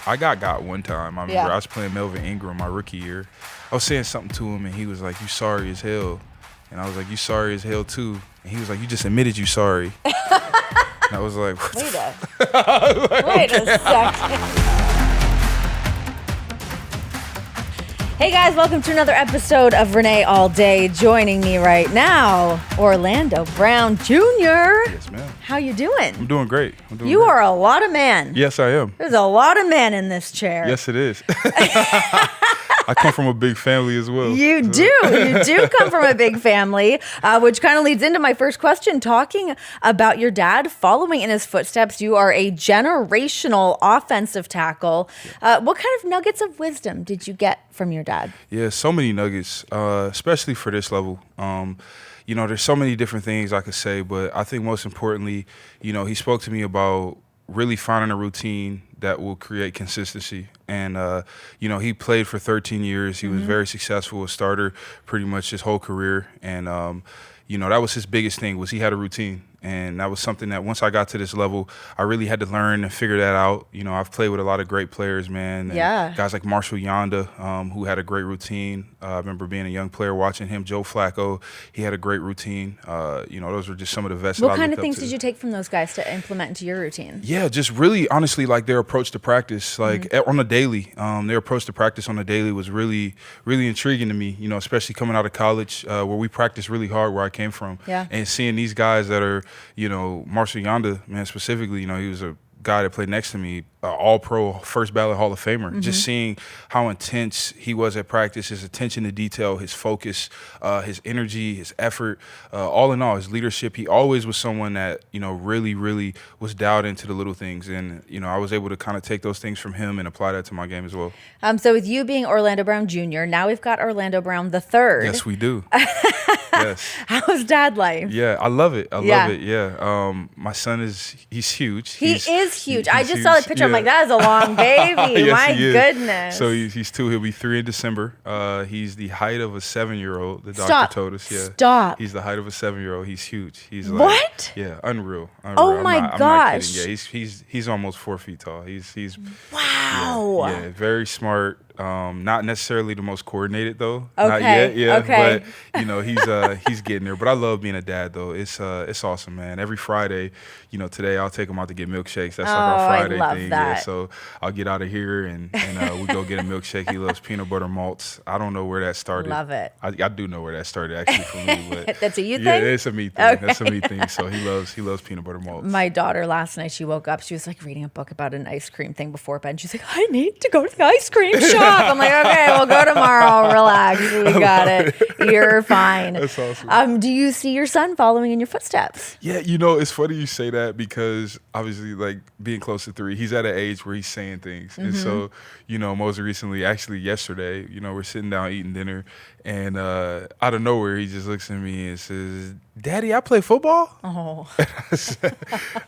I got one time. I remember I was playing Melvin Ingram my rookie year. I was saying something to him, and he was like, "You sorry as hell," and I was like, "You sorry as hell too," and he was like, "You just admitted you sorry." And I was like, wait a second. Hey guys, welcome to another episode of Renee All Day. Joining me right now, Orlando Brown Jr. Yes, ma'am. How you doing? I'm doing great. You are a lot of man. Yes, I am. There's a lot of men in this chair. Yes, it is. I come from a big family as well. You do come from a big family, which kind of leads into my first question, talking about your dad following in his footsteps. You are a generational offensive tackle. What kind of nuggets of wisdom did you get from your dad? Yeah, so many nuggets, especially for this level. You know, there's so many different things I could say, but I think most importantly, you know, he spoke to me about really finding a routine that will create consistency. And, you know, he played for 13 years. He was very successful, a starter pretty much his whole career. And, you know, that was his biggest thing, was he had a routine. And that was something that once I got to this level, I really had to learn and figure that out. You know, I've played with a lot of great players, man. And guys like Marshall Yonda, who had a great routine. I remember being a young player watching him. Joe Flacco, he had a great routine. You know, those were just some of the vets that I looked up to. What kind of things did you take from those guys to implement into your routine? Yeah, just really, honestly, like their approach to practice, like on the daily. Their approach to practice on the daily was really, really intriguing to me, you know, especially coming out of college where we practiced really hard where I came from. Yeah. And seeing these guys that are, you know, Marshall Yonda, man, specifically, you know, he was a guy that played next to me, all-pro, first ballot Hall of Famer. Just seeing how intense he was at practice, his attention to detail, his focus, his energy, his effort, all in all, his leadership. He always was someone that, you know, really, really was dialed into the little things. And, you know, I was able to kind of take those things from him and apply that to my game as well. So with you being Orlando Brown Jr., now we've got Orlando Brown the third. Yes, we do. Yes. How's dad life? Yeah, I love it. I love it. Yeah. My son he's huge. He is huge. I just saw the picture. I'm like, that is a long baby. Yes, My goodness. So he's 2. He'll be 3 in December. He's the height of a 7-year-old. The doctor told us. Yeah. Stop. He's the height of a 7-year-old. He's huge. He's like, what? Yeah, unreal. Oh my gosh. I'm not kidding. Yeah, he's almost 4 feet tall. He's wow. Yeah, very smart. Not necessarily the most coordinated though. Okay. Not yet, yeah. Okay. But you know, he's getting there. But I love being a dad though. It's awesome, man. Every Friday, you know, today I'll take him out to get milkshakes. That's like our Friday I love thing. That. Yeah. So I'll get out of here and we go get a milkshake. He loves peanut butter malts. I don't know where that started. Love it. I do know where that started actually for me. But that's a you thing? Yeah, it's a me thing. Okay. That's a me thing. So he loves peanut butter malts. My daughter last night, she woke up, she was like reading a book about an ice cream thing before bed. And she's like, I need to go to the ice cream shop. I'm like, okay, we'll go tomorrow. Relax. We got it. You're fine. That's awesome. Do you see your son following in your footsteps? Yeah, you know, it's funny you say that because obviously, like, being close to 3, he's at an age where he's saying things. And so, you know, most recently, actually yesterday, you know, we're sitting down eating dinner, and out of nowhere, he just looks at me and says, Daddy, I play football? Oh.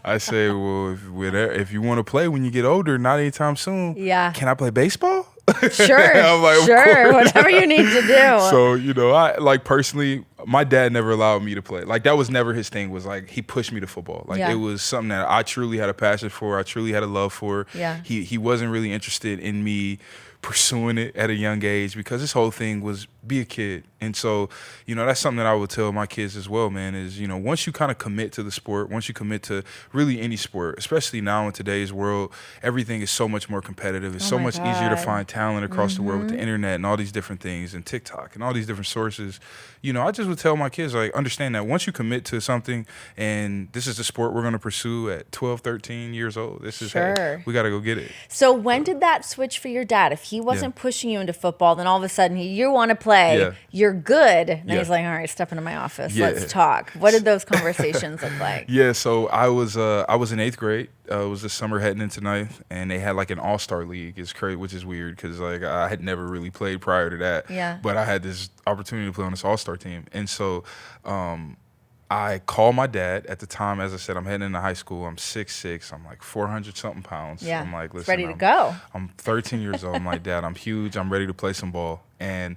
I say, well, if you want to play when you get older, not anytime soon, can I play baseball? Sure, I'm like, sure, whatever you need to do. So, you know, I like personally, my dad never allowed me to play. Like that was never his thing. Was like he pushed me to football. Like it was something that I truly had a passion for. I truly had a love for. Yeah. He wasn't really interested in me pursuing it at a young age because this whole thing was be a kid. And so, you know, that's something that I would tell my kids as well, man, is, you know, once you kind of commit to the sport, once you commit to really any sport, especially now in today's world, everything is so much more competitive. It's so much easier to find talent across the world with the internet and all these different things and TikTok and all these different sources. You know, I just would tell my kids, like, understand that once you commit to something and this is the sport we're going to pursue at 12, 13 years old, this is, hey, we got to go get it. So when did that switch for your dad? If he wasn't pushing you into football, then all of a sudden you want to play, you're good. And he's like, all right, step into my office. Let's talk. What did those conversations look like? Yeah, so I was in 8th grade. It was this summer heading into 9th, and they had like an all-star league. It's crazy, which is weird because like I had never really played prior to that. Yeah. But I had this opportunity to play on this all-star team. And so I called my dad at the time. As I said, I'm heading into high school. I'm 6'6". I'm like 400-something pounds. Yeah. I'm like, listen, ready to go. I'm 13 years old. I'm like, Dad, I'm huge. I'm ready to play some ball. And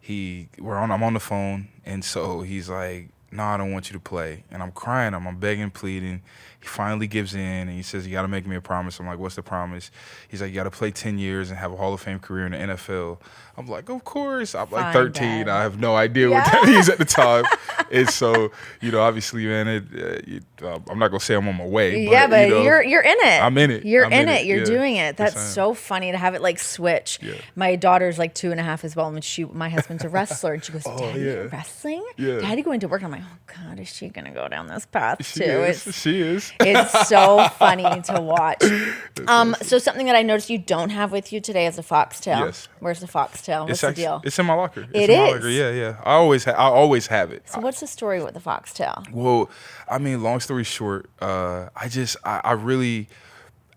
I'm on the phone, and so he's like, no, I don't want you to play. And I'm crying. I'm begging, pleading. He finally gives in, and he says, you got to make me a promise. I'm like, what's the promise? He's like, you got to play 10 years and have a Hall of Fame career in the NFL. I'm like, of course. I'm like 13. Dad. I have no idea what that means at the time. And so, obviously, man, I'm not going to say I'm on my way. But, but you're in it. I'm in it. You're I'm in it. You're doing it. Yes, That's so funny to have it like switch. Yeah. My daughter's like 2.5 as well. And my husband's a wrestler. And she goes, Daddy, wrestling? Yeah. Daddy going to work. And I'm like, oh God, is she going to go down this path She too? is. It's so funny to watch. So something that I noticed you don't have with you today is a foxtail. Yes. Where's the foxtail? What's the deal? It's in my locker. It in my is? locker. Yeah. I always have it. So what's the story with the foxtail? Well, I mean, long story short,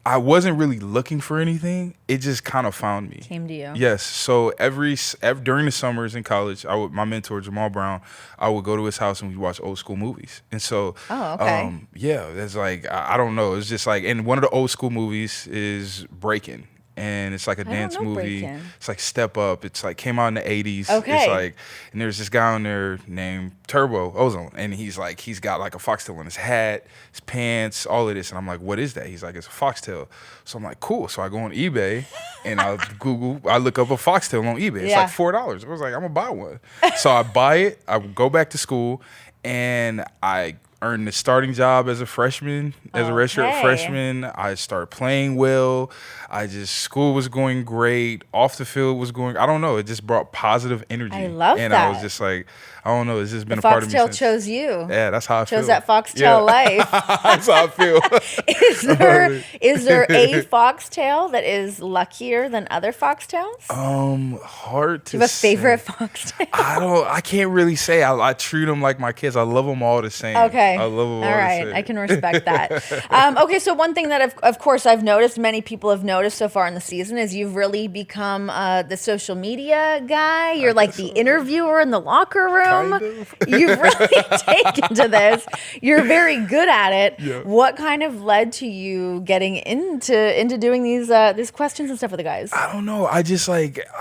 I wasn't really looking for anything. It just kind of found me. Came to you. Yes. So during the summers in college, my mentor Jamal Brown, I would go to his house and we'd watch old school movies. And so, that's like I don't know. It's just like, and one of the old school movies is Breakin'. And it's like a dance movie. Breakin'. It's like Step Up. It's like came out in the 80s. Okay. It's like, and there's this guy on there named Turbo Ozone. And he's got like a foxtail on his hat, his pants, all of this. And I'm like, what is that? He's like, it's a foxtail. So I'm like, cool. So I go on eBay and I look up a foxtail on eBay. It's like $4. I was like, I'm gonna buy one. So I buy it. I go back to school and I earned the starting job as a freshman, as a redshirt freshman. I started playing well. School was going great. Off the field was going, I don't know. It just brought positive energy. I love and that. I was just like, I don't know. It's just been a part of me. Foxtail Since. chose you. Yeah, that's how I feel. Chose that foxtail life. That's how I feel. Is there a foxtail that is luckier than other foxtails? Hard to say. Do you have a favorite foxtail? I can't really say. I treat them like my kids. I love them all the same. Okay. I love them all the same. All right. I can respect that. Okay. So one thing that, of course, I've noticed, many people have noticed so far in the season is you've really become the social media guy. You're like the interviewer in the locker room. Kind of. You've really taken to this. You're very good at it. Yeah. What kind of led to you getting into doing these questions and stuff with the guys? I don't know.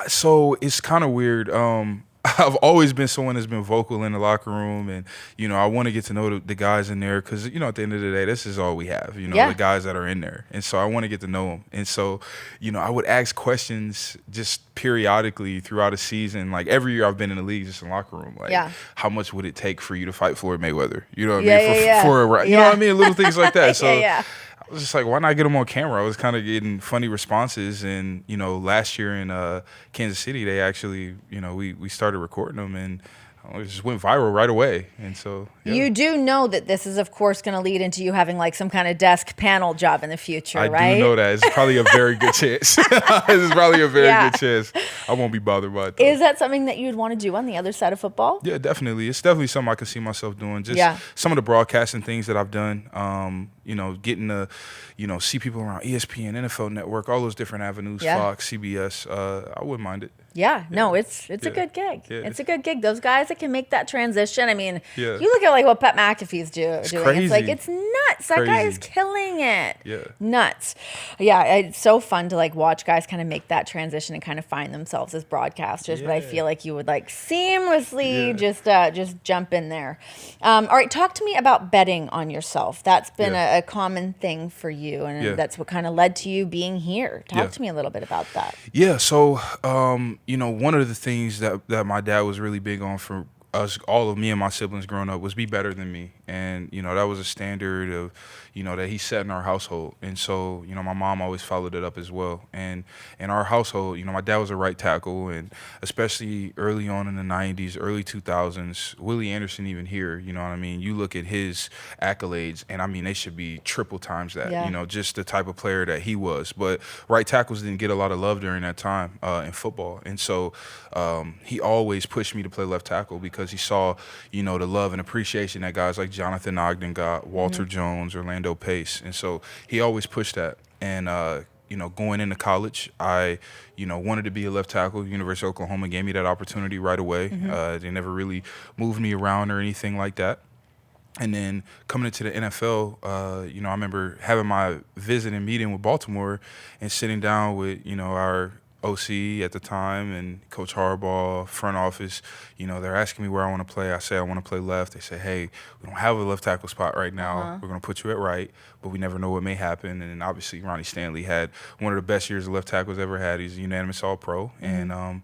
So it's kind of weird. I've always been someone that's been vocal in the locker room, and I want to get to know the guys in there because at the end of the day, this is all we have. The guys that are in there, and so I want to get to know them. And so, I would ask questions just periodically throughout a season. Like every year I've been in the league, just in the locker room. Like, how much would it take for you to fight Floyd Mayweather? You know what I mean? For a right, you know what I mean? Little things like that. So. I was just like, why not get them on camera? I was kind of getting funny responses, and last year in Kansas City, they actually, we started recording them, and it just went viral right away. And so you do know that this is, of course, going to lead into you having like some kind of desk panel job in the future, right? I do know that. It's probably a very good chance. It's probably a very good chance. I won't be bothered by it, though. Is that something that you'd want to do on the other side of football? Yeah, definitely. It's definitely something I can see myself doing. Just some of the broadcasting things that I've done. Getting to, see people around ESPN, NFL Network, all those different avenues, Fox, CBS. I wouldn't mind it. Yeah, no, it's a good gig. Yeah. It's a good gig. Those guys that can make that transition. I mean, you look at like what Pat McAfee's doing. Crazy. It's like, it's nuts. That guy is killing it. Yeah. Nuts. Yeah, it's so fun to like watch guys kind of make that transition and kind of find themselves as broadcasters. But I feel like you would like seamlessly just jump in there. All right, talk to me about betting on yourself. That's been a common thing for you, and that's what kind of led to you being here. Talk to me a little bit about that. Yeah, so one of the things that my dad was really big on for us, all of me and my siblings growing up, was be better than me. And, that was a standard of, that he set in our household. And so, my mom always followed it up as well. And in our household, my dad was a right tackle, and especially early on in the 90s, early 2000s, Willie Anderson even here, you know what I mean? You look at his accolades, and I mean, they should be triple times that, just the type of player that he was. But right tackles didn't get a lot of love during that time in football. And so he always pushed me to play left tackle because he saw, the love and appreciation that guys like Jonathan Ogden got, Walter Jones, Orlando Pace. And so he always pushed that. And, going into college, I, wanted to be a left tackle. University of Oklahoma gave me that opportunity right away. They never really moved me around or anything like that. And then coming into the NFL, I remember having my visit and meeting with Baltimore and sitting down with, our OC at the time and Coach Harbaugh, front office, they're asking me where I want to play. I say I want to play left. They say, hey, we don't have a left tackle spot right now. We're going to put you at right, but we never know what may happen. And obviously Ronnie Stanley had one of the best years of left tackles ever had. He's a unanimous All-Pro. And I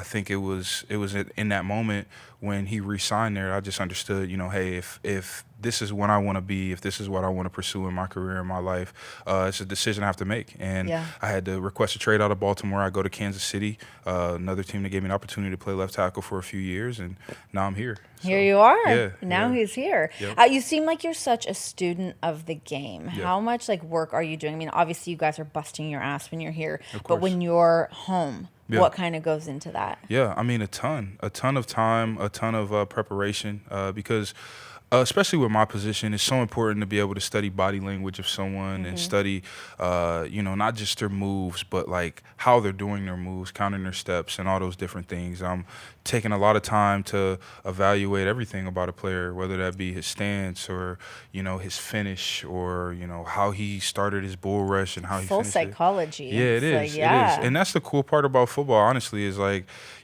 think it was in that moment when he re-signed there, I just understood, hey, if this is what I want to be, if this is what I want to pursue in my career, in my life, it's a decision I have to make. And I had to request a trade out of Baltimore. I go to Kansas City, another team that gave me an opportunity to play left tackle for a few years, and now I'm here. Here you are. Yeah, now he's here. Yep. You seem like you're such a student of the game. Yep. How much work are you doing? I mean, obviously you guys are busting your ass when you're here, but Of when you're home, Yeah. what kind of goes into that? Yeah, I mean, a ton of time, a ton of preparation, because especially with my position, it's so important to be able to study body language of someone and study, not just their moves, but how they're doing their moves, counting their steps, and all those different things. I'm taking a lot of time to evaluate everything about a player, whether that be his stance or, his finish or, how he started his bull rush and how he Full finished psychology. it. Yeah, it is. It is. And that's the cool part about football, honestly, is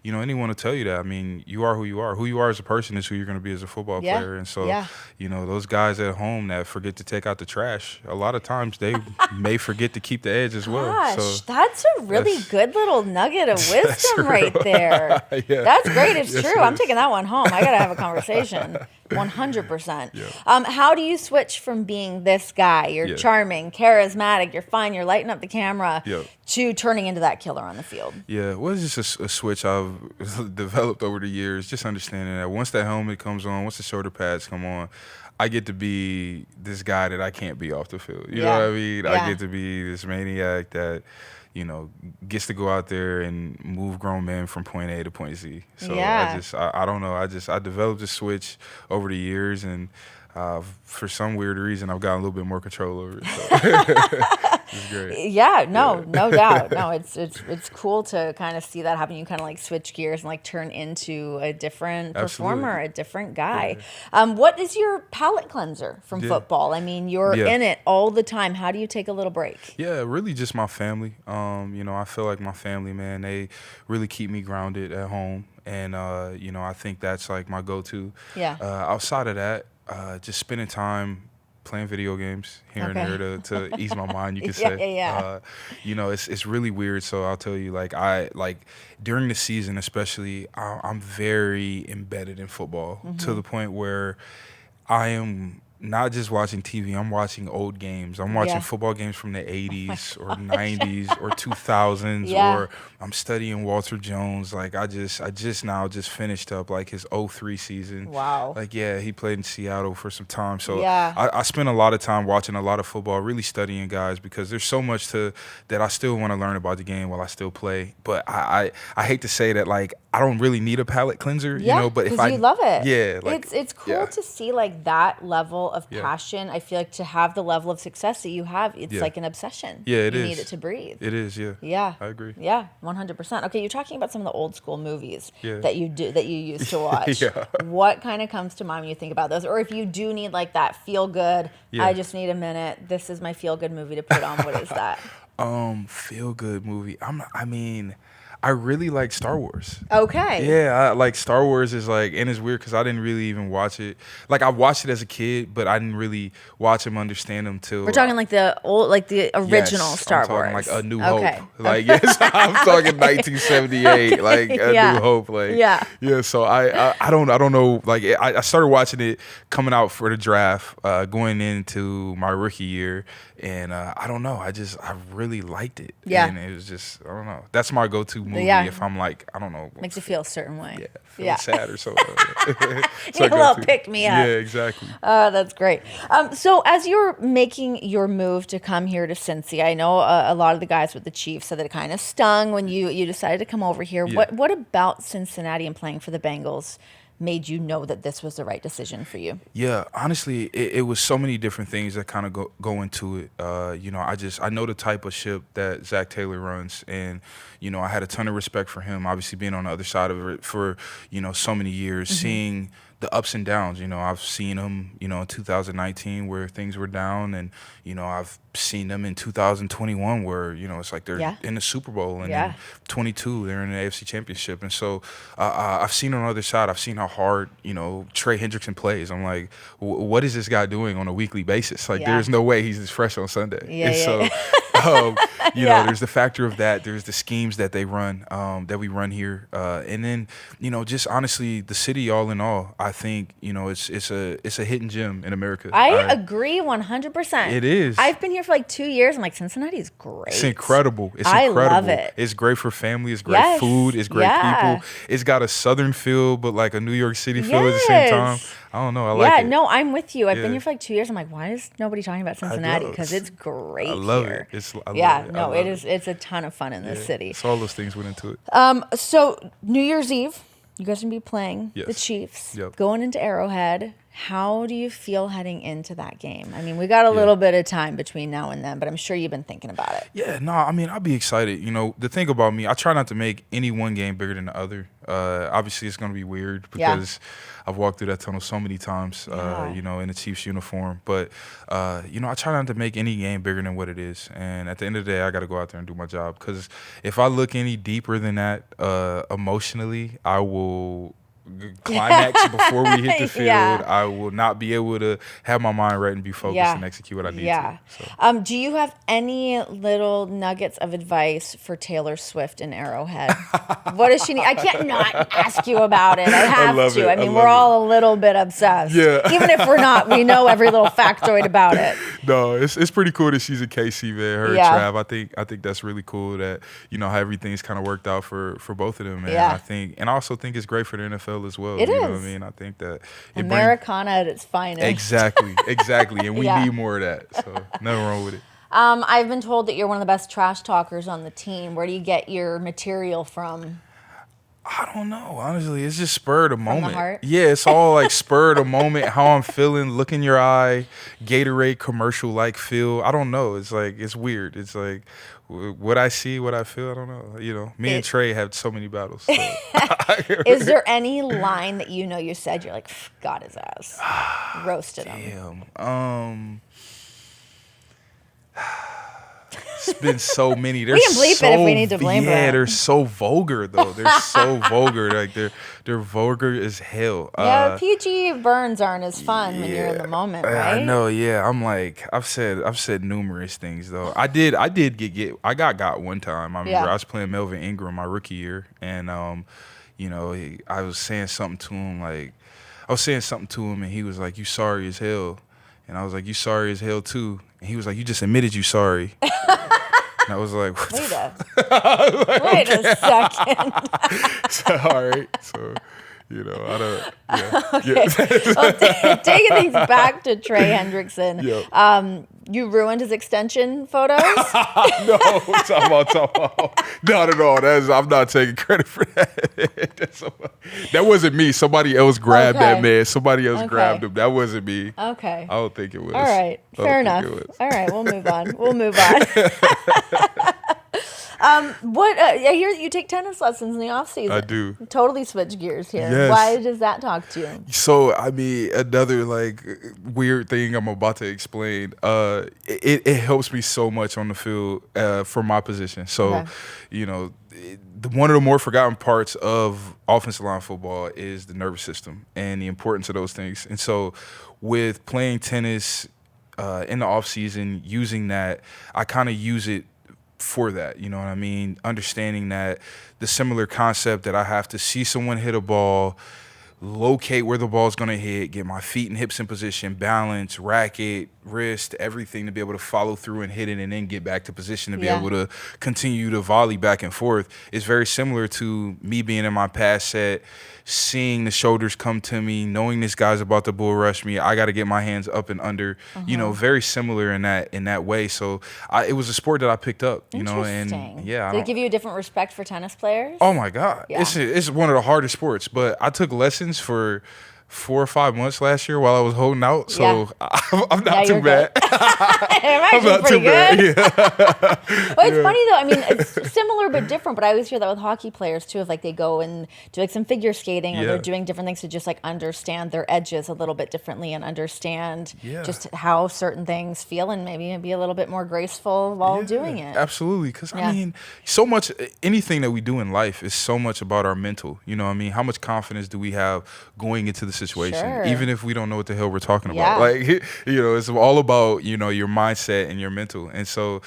anyone will tell you that. I mean, you are who you are. Who you are as a person is who you're going to be as a football player. And so, those guys at home that forget to take out the trash, a lot of times they may forget to keep the edge as well. Gosh, So that's a really good little nugget of wisdom right there. Yeah. That's great. It's Yes, true. it I'm is. taking that one home. I got to have a conversation. 100%. Yeah. How do you switch from being this guy, you're Yeah. charming, charismatic, you're fun, you're lighting up the camera, Yeah. to turning into that killer on the field? Yeah, well, it's just a switch I've developed over the years, just understanding that once that helmet comes on, once the shoulder pads come on, I get to be this guy that I can't be off the field. You know what I mean? Yeah. I get to be this maniac that, gets to go out there and move grown men from point A to point Z. So I don't know. I developed this switch over the years, and for some weird reason, I've gotten a little bit more control over it. So. It's great. Yeah, no doubt. No, it's cool to kind of see that happen. You kind of switch gears and turn into a different performer, a different guy. What is your palate cleanser from football? I mean, you're in it all the time. How do you take a little break? Yeah, really just my family. I feel like my family, man, they really keep me grounded at home. And, I think that's my go-to. Yeah. Outside of that, just spending time playing video games here and there to ease my mind, you could say. It's really weird. So I'll tell you, during the season, especially, I'm very embedded in football to the point where I am not just watching TV, I'm watching old games. I'm watching football games from the 80s or 90s or 2000s, or I'm studying Walter Jones. I just now finished up his 03 season. Wow. He played in Seattle for some time. So I spent a lot of time watching a lot of football, really studying guys, because there's so much that I still want to learn about the game while I still play. But I hate to say that I don't really need a palate cleanser, but if you love it. Yeah. It's cool to see that level of passion. I feel like to have the level of success that you have, it's like an obsession. Yeah, it you is. need it to breathe. It is, yeah. Yeah. I agree. Yeah, 100%. Okay, you're talking about some of the old school movies that you used to watch. What kind of comes to mind when you think about those? Or if you do need that feel good, I just need a minute, this is my feel good movie to put on. What is that? Feel good movie. I really like Star Wars. Okay. Yeah, Star Wars is and it's weird because I didn't really even watch it. I watched it as a kid, but I didn't really watch them, understand them till. We're talking the old, the original Star I'm Wars. talking A New Hope. Yes, I'm talking 1978, A New Hope. Yeah. So I don't know. I started watching it coming out for the draft, going into my rookie year, and I don't know. I really liked it. Yeah. And it was just, I don't know. That's my go-to movie if I'm I don't know. Makes you feel a certain way. Yeah. Feeling sad or something. Need a little pick me up. Yeah, exactly. That's great. So as you're making your move to come here to Cincy, I know a lot of the guys with the Chiefs said that it kind of stung when you decided to come over here. Yeah. What about Cincinnati and playing for the Bengals made you know that this was the right decision for you? Yeah, honestly, it was so many different things that kind of go into it. I know the type of ship that Zach Taylor runs, and I had a ton of respect for him. Obviously, being on the other side of it for so many years, seeing the ups and downs. I've seen him, in 2019 where things were down, and I've seen them in 2021 where it's like they're in the Super Bowl, and then 22 they're in the AFC Championship, and so I've seen on the other side. I've seen how hard Trey Hendrickson plays. I'm like, what is this guy doing on a weekly basis? Like, there's no way he's as fresh on Sunday. There's the factor of that. There's the schemes that they run, that we run here, and then just honestly, the city all in all, I think it's a hidden gem in America. I agree 100%. It is. I've been here for like 2 years. I'm like, Cincinnati's great. It's incredible. I love it. It's great for family. It's great food. It's great people. It's got a Southern feel, but like a New York City feel at the same time. I don't know. I like it. No, I'm with you. I've been here for like 2 years. I'm like, why is nobody talking about Cincinnati? Because it's great here. I love it. It is. It's a ton of fun in this city. So all those things went into it. So New Year's Eve, you guys are going to be playing the Chiefs, going into Arrowhead. How do you feel heading into that game? I mean, we got a little bit of time between now and then, but I'm sure you've been thinking about it. Yeah, no, I mean, I'll be excited. The thing about me, I try not to make any one game bigger than the other. Obviously, it's going to be weird because I've walked through that tunnel so many times, in the Chiefs uniform. But, I try not to make any game bigger than what it is. And at the end of the day, I got to go out there and do my job. Because if I look any deeper than that emotionally, I will climax before we hit the field. I will not be able to have my mind right and be focused and execute what I need to. So. Do you have any little nuggets of advice for Taylor Swift in Arrowhead? What does she need? I can't not ask you about it. I have to. I mean, we're all a little bit obsessed. Yeah. Even if we're not, we know every little factoid about it. No, it's pretty cool that she's a KC, man. Her and Trav. I think that's really cool that how everything's kind of worked out for both of them, man. I also think it's great for the NFL as well. It is. You know what I mean? I think that Americana at its finest. Exactly. And we need more of that. So nothing wrong with it. I've been told that you're one of the best trash talkers on the team. Where do you get your material from? I don't know. Honestly, it's just spur of the moment. From the heart? Yeah, it's all like spur of the moment, how I'm feeling, look in your eye, Gatorade commercial like feel. I don't know. It's like, it's weird. It's like what I see, what I feel, I don't know. Me and Trey have so many battles. So. Is there any line that you said you're like, got his ass, roasted him? Damn. It's been so many. We can bleep it if we need to blame it. Yeah, they're so vulgar though. They're so vulgar. Like they're vulgar as hell. PG burns aren't as fun when you're in the moment, right? I know. Yeah, I'm like I've said numerous things though. I got one time. I remember I was playing Melvin Ingram my rookie year, and I was saying something to him and he was like, "You sorry as hell," and I was like, "You sorry as hell too," and he was like, "You just admitted you sorry." And I was like, wait a second. So, all right. So, I don't. Yeah. Okay. Well, taking things back to Trey Hendrickson. You ruined his extension photos? No, talk about. Not at all. I'm not taking credit for that. That wasn't me. Somebody else grabbed that man. Somebody else grabbed him. That wasn't me. Okay. I don't think it was. All right. Fair enough. All right. We'll move on. I hear that you take tennis lessons in the off season. I do. Totally switch gears here. Yes. Why does that talk to you? So, I mean, another weird thing I'm about to explain. It helps me so much on the field for my position. So, one of the more forgotten parts of offensive line football is the nervous system and the importance of those things. And so, with playing tennis in the off season, using that, I kind of use it for that, you know what I mean? Understanding that the similar concept that I have to see someone hit a ball, locate where the ball's going to hit, get my feet and hips in position, balance, racket, wrist, everything to be able to follow through and hit it and then get back to position to be able to continue to volley back and forth is very similar to me being in my pass set, seeing the shoulders come to me, knowing this guy's about to bull rush me. I got to get my hands up and under, very similar in that way. So it was a sport that I picked up, and Did it give you a different respect for tennis players? Oh my God. It's one of the hardest sports, but I took lessons for 4 or 5 months last year while I was holding out. So Yeah. I'm not too you're bad. good. I'm I'm actually not pretty too bad. good. Yeah. Well, it's funny though. I mean, it's similar but different. But I always hear that with hockey players too. If like they go and do like some figure skating, or Yeah. they're doing different things to just like understand their edges a little bit differently and understand Yeah. just how certain things feel, and maybe be a little bit more graceful while Yeah, doing it. Absolutely. Because, Yeah. I mean, so much, anything that we do in life is so much about our mental. You know what I mean? How much confidence do we have going into the situation, Sure. even if we don't know what the hell we're talking Yeah. about? Like, it's all about, your mindset and your mental. And so,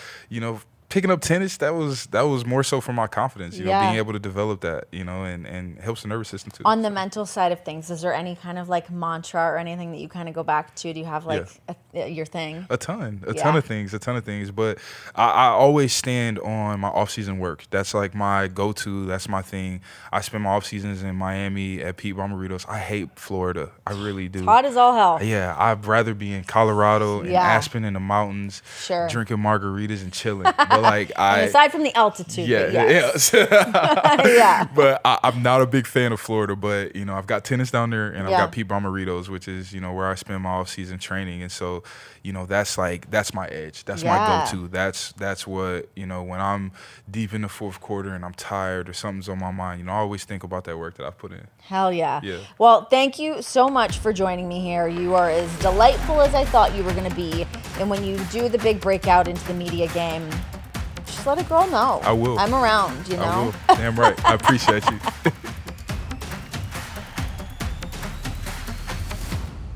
picking up tennis, that was more so for my confidence, Yeah. being able to develop that, and helps the nervous system too. On the mental side of things, is there any kind of like mantra or anything that you kind of go back to? Do you have like your thing? A ton Yeah. of things. But I always stand on my off-season work. That's like my go-to. That's my thing. I spend my off-seasons in Miami at Pete Bomberitos. I hate Florida. I really do. Hot as all hell. Yeah, I'd rather be in Colorado and Yeah. Aspen in the mountains, Sure. drinking margaritas and chilling. But like And aside from the altitude, yeah, but yes. yeah. But I'm not a big fan of Florida. But I've got tennis down there, and I've Yeah. got Pete Bomberitos, which is where I spend my off-season training. And so that's my edge. That's Yeah. my go-to. That's what when I'm deep in the fourth quarter and I'm tired or something's on my mind. I always think about that work that I've put in. Hell yeah. Yeah. Well, thank you so much for joining me here. You are as delightful as I thought you were going to be. And when you do the big breakout into the media game, just let a girl know. I will. I'm around, I will. Damn right. I appreciate you.